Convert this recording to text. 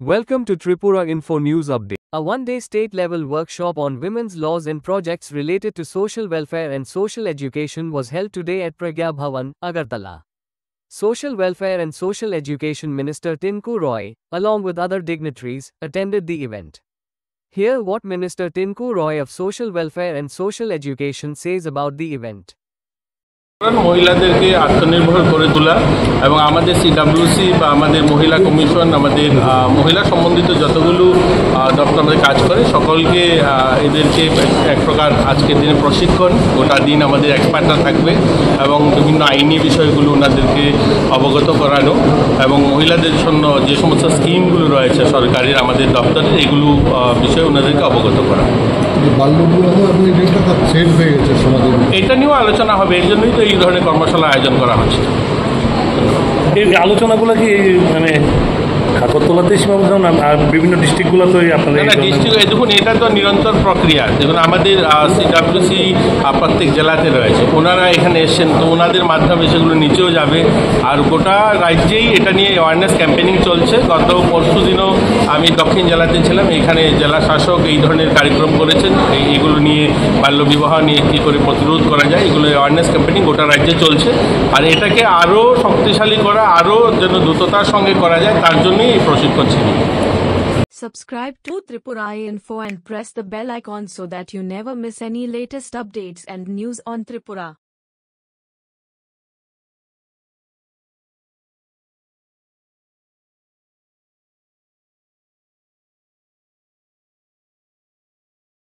Welcome to Tripura Info News Update. A one-day state-level workshop on women's laws and projects related to social welfare and social education was held today at Pragya Bhavan, Agartala. Social Welfare and Social Education Minister Tinku Roy, along with other dignitaries, attended the event. Hear what Minister Tinku Roy of Social Welfare and Social Education says about the event. মহিলাদেরকে আত্মনির্ভর করে তোলা এবং আমাদের CWC বা আমাদের মহিলা commission আমাদের মহিলা সম্বন্ধিত যতগুলো দপ্তর আমাদের কাজ করে সকলকে এদেরকে এক প্রকার আজকের দিনে প্রশিক্ষণ গোটা দিন আমাদের এক্সপার্টরা থাকবে এবং বিভিন্ন আইনি বিষয়গুলো ওনাদেরকে অবগত করানো এবং মহিলাদের জন্য যে সমস্ত স্কিমগুলো রয়েছে সরকারের আমাদের দপ্তরের এগুলো বিষয়ে ওনাদেরকে অবগত করা। এটা নিয়েও আলোচনা হবে, এর জন্যই তো এই ধরনের কর্মশালা আয়োজন করা হচ্ছে। এই আলোচনাগুলো কি মানে আগরতলাতে সীমাবদ্ধ না, আর বিভিন্ন ডিস্ট্রিক্টগুলো তো আপনাদের ডিস্ট্রিক্ট দেখুন এটা তো নিরন্তর প্রক্রিয়া। দেখুন আমাদের সিডব্লিউসি প্রত্যেক জেলাতে রয়েছে, ওনারা এখানে এসছেন তো ওনাদের মাধ্যমে সেগুলো নিচেও যাবে আর গোটা রাজ্যেই এটা নিয়ে অ্যাওয়ারনেস ক্যাম্পেনিং চলছে। গত পরশু দিনও আমি দক্ষিণ জেলাতে ছিলাম, এখানে জেলা শাসক এই ধরনের কার্যক্রম করেছেন, এগুলো নিয়ে বাল্যবিবাহ নিয়ে কী করে প্রতিরোধ করা যায় এগুলো অ্যাওয়ারনেস ক্যাম্পেনিং গোটা রাজ্যে চলছে। আর এটাকে আরও শক্তিশালী করা, আরও যেন দ্রুততার সঙ্গে করা যায় তার জন্যই এই প্রশিক্ষণ ছিল। Subscribe to Tripura Info and press the bell icon so that you never miss any latest updates and news on Tripura.